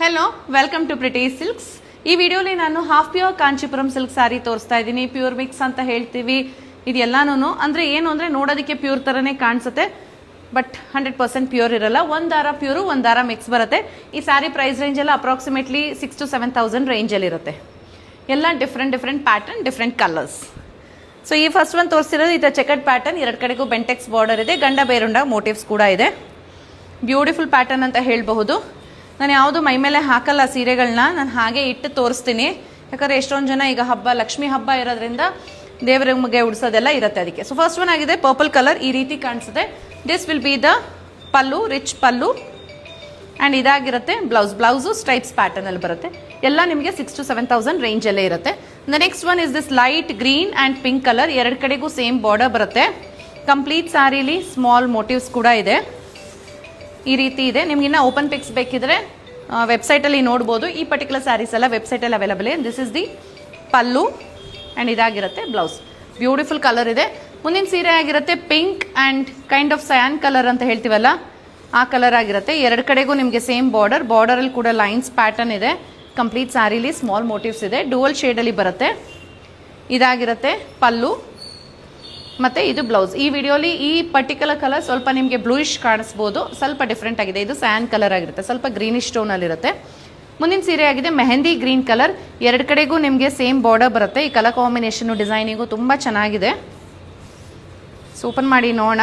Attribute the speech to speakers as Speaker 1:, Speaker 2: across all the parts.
Speaker 1: Hello welcome to Pretty Silks. ಈ ವಿಡಿಯೋಲಿ ನಾನು half pure Kanchipuram silk sari ತೋರಿಸ್ತಾ ಇದ್ದೀನಿ. ಪ್ಯೂರ್ ಮಿಕ್ಸ್ ಅಂತ ಹೇಳ್ತೀವಿ. ಇದೆಲ್ಲಾನು ಅಂದರೆ ಏನು ಅಂದರೆ ನೋಡೋದಕ್ಕೆ ಪ್ಯೂರ್ ಥರನೇ ಕಾಣಿಸುತ್ತೆ, ಬಟ್ 100% ಪ್ಯೂರ್ ಇರಲ್ಲ. ಒಂದು ದಾರ ಪ್ಯೂರು, ಒಂದು ದಾರ ಮಿಕ್ಸ್ ಬರುತ್ತೆ. ಈ ಸ್ಯಾರಿ ಪ್ರೈಸ್ ರೇಂಜ್ ಎಲ್ಲ ಅಪ್ರಾಕ್ಸಿಮೇಟ್ಲಿ 6,000 to 7,000 ರೇಂಜಲ್ಲಿರುತ್ತೆ. ಎಲ್ಲ different pattern, different colours. So ಈ ಫಸ್ಟ್ ಒಂದು ತೋರಿಸ್ತಿರೋದು ಇದು ಚೆಕರ್ಡ್ ಪ್ಯಾಟರ್ನ್. ಎರಡು ಕಡೆಗೂ ಬೆಂಟೆಕ್ಸ್ ಬಾರ್ಡರ್ ಇದೆ, ಗಂಡ ಬೇರುಂಡ ಮೋಟಿವ್ಸ್ ಕೂಡ ಇದೆ. ಬ್ಯೂಟಿಫುಲ್ ಪ್ಯಾಟರ್ನ್ ಅಂತ ಹೇಳಬಹುದು. ನಾನು ಯಾವುದು ಮೈ ಮೇಲೆ ಹಾಕಲ್ಲ ಸೀರೆಗಳನ್ನ, ನಾನು ಹಾಗೆ ಇಟ್ಟು ತೋರಿಸ್ತೀನಿ. ಯಾಕಂದರೆ ಎಷ್ಟೊಂದು ಜನ ಈಗ ಲಕ್ಷ್ಮಿ ಹಬ್ಬ ಇರೋದ್ರಿಂದ ದೇವರಿಗೆ ಉಡಿಸೋದೆಲ್ಲ ಇರುತ್ತೆ ಅದಕ್ಕೆ. ಸೊ ಫಸ್ಟ್ ಒನ್ ಆಗಿದೆ ಪರ್ಪಲ್ ಕಲರ್, ಈ ರೀತಿ ಕಾಣಿಸುತ್ತೆ. This will be the pallu, rich pallu. And ಇದಾಗಿರುತ್ತೆ ಬ್ಲೌಸು ಸ್ಟ್ರೈಪ್ಸ್ ಪ್ಯಾಟರ್ನಲ್ಲಿ ಬರುತ್ತೆ. ಎಲ್ಲ ನಿಮಗೆ 6,000 to 7,000 ರೇಂಜಲ್ಲೇ ಇರುತ್ತೆ. The next one is this light green and pink colour. ಎರಡು ಕಡೆಗೂ ಸೇಮ್ ಬಾರ್ಡರ್ ಬರುತ್ತೆ. ಕಂಪ್ಲೀಟ್ ಸ್ಯಾರಿಲಿ ಸ್ಮಾಲ್ ಮೋಟಿವ್ಸ್ ಕೂಡ ಇದೆ. ಈ ರೀತಿ ಇದೆ. ನಿಮ್ಗಿನ್ನ ಓಪನ್ ಪಿಕ್ಸ್ ಬೇಕಿದ್ರೆ ವೆಬ್ಸೈಟಲ್ಲಿ ನೋಡ್ಬೋದು. ಈ ಪರ್ಟಿಕ್ಯುಲರ್ ಸ್ಯಾರೀಸ್ ಎಲ್ಲ ವೆಬ್ಸೈಟಲ್ಲಿ ಅವೈಲಬಲ್ ಇದೆ. This is the pallu and ಇದಾಗಿರುತ್ತೆ ಬ್ಲೌಸ್. ಬ್ಯೂಟಿಫುಲ್ ಕಲರ್ ಇದೆ. ಮುಂದಿನ ಸೀರೆ ಆಗಿರುತ್ತೆ pink and kind of scion colour ಅಂತ ಹೇಳ್ತೀವಲ್ಲ, ಆ ಕಲರ್ ಆಗಿರುತ್ತೆ. ಎರಡು ಕಡೆಗೂ ನಿಮಗೆ ಸೇಮ್ ಬಾರ್ಡರಲ್ಲಿ ಕೂಡ ಲೈನ್ಸ್ ಪ್ಯಾಟರ್ನ್ ಇದೆ. ಕಂಪ್ಲೀಟ್ ಸ್ಯಾರಿಲಿ ಸ್ಮಾಲ್ ಮೋಟಿವ್ಸ್ ಇದೆ. ಡುವಲ್ ಶೇಡಲ್ಲಿ ಬರುತ್ತೆ. ಇದಾಗಿರುತ್ತೆ ಪಲ್ಲು ಮತ್ತು ಇದು ಬ್ಲೌಸ್. ಈ ವಿಡಿಯೋಲಿ ಈ ಪರ್ಟಿಕ್ಯುಲರ್ ಕಲರ್ ಸ್ವಲ್ಪ ನಿಮಗೆ ಬ್ಲೂಯಿಶ್ ಕಾಣಿಸ್ಬೋದು, ಸ್ವಲ್ಪ ಡಿಫ್ರೆಂಟ್ ಆಗಿದೆ. ಇದು ಸ್ಯಾನ್ ಕಲರ್ ಆಗಿರುತ್ತೆ, ಸ್ವಲ್ಪ ಗ್ರೀನಿಶ್ ಟೋನಲ್ಲಿರುತ್ತೆ. ಮುಂದಿನ ಸೀರೆ ಆಗಿದೆ ಮೆಹಂದಿ ಗ್ರೀನ್ ಕಲರ್. ಎರಡು ಕಡೆಗೂ ನಿಮಗೆ ಸೇಮ್ ಬಾರ್ಡರ್ ಬರುತ್ತೆ. ಈ ಕಲರ್ ಕಾಂಬಿನೇಷನು ಡಿಸೈನಿಂಗು ತುಂಬ ಚೆನ್ನಾಗಿದೆ. ಸೊ ಓಪನ್ ಮಾಡಿ ನೋಡೋಣ.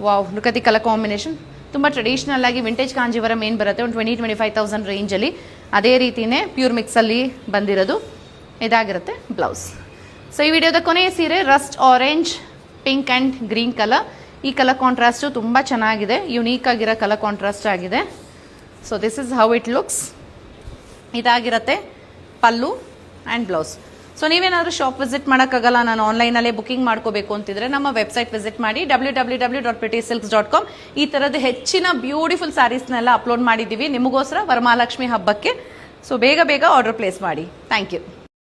Speaker 1: Wow, look at the colour combination. ತುಂಬ ಟ್ರೆಡಿಷ್ನಲ್ ಆಗಿ ವಿಂಟೇಜ್ ಕಾಂಜೀವರಂ ಏನು ಬರುತ್ತೆ ಒಂದು 20,000 to 25,000 ರೇಂಜಲ್ಲಿ, ಅದೇ ರೀತಿಯೇ ಪ್ಯೂರ್ ಮಿಕ್ಸಲ್ಲಿ ಬಂದಿರೋದು. ಇದಾಗಿರುತ್ತೆ ಬ್ಲೌಸ್. ಸೊ ಈ ವಿಡಿಯೋದ ಕೊನೆಯ ಸೀರೆ Rust orange pink and green colour. ಈ ಕಲರ್ ಕಾಂಟ್ರಾಸ್ಟು ತುಂಬ ಚೆನ್ನಾಗಿದೆ, ಯುನೀಕ್ ಆಗಿರೋ ಕಲರ್ ಕಾಂಟ್ರಾಸ್ಟ್ ಆಗಿದೆ. So this is how it looks. ಇದಾಗಿರುತ್ತೆ ಪಲ್ಲು ಆ್ಯಂಡ್ ಬ್ಲೌಸ್. ಸೊ ನೀವೇನಾದರೂ ಶಾಪ್ ವಿಸಿಟ್ ಮಾಡೋಕ್ಕಾಗಲ್ಲ, ನಾನು ಆನ್ಲೈನಲ್ಲೇ ಬುಕಿಂಗ್ ಮಾಡ್ಕೋಬೇಕು ಅಂತಿದ್ರೆ ನಮ್ಮ ವೆಬ್ಸೈಟ್ ವಿಸಿಟ್ ಮಾಡಿ www.prettysilks.com. ಈ ಥರದ ಹೆಚ್ಚಿನ ಬ್ಯೂಟಿಫುಲ್ ಸ್ಯಾರೀಸ್ನೆಲ್ಲ ಅಪ್ಲೋಡ್ ಮಾಡಿದ್ದೀವಿ ನಿಮಗೋಸ್ಕರ ವರಮಹಾಲಕ್ಷ್ಮಿ ಹಬ್ಬಕ್ಕೆ. ಸೊ ಬೇಗ ಆರ್ಡರ್ ಪ್ಲೇಸ್ ಮಾಡಿ. Thank you.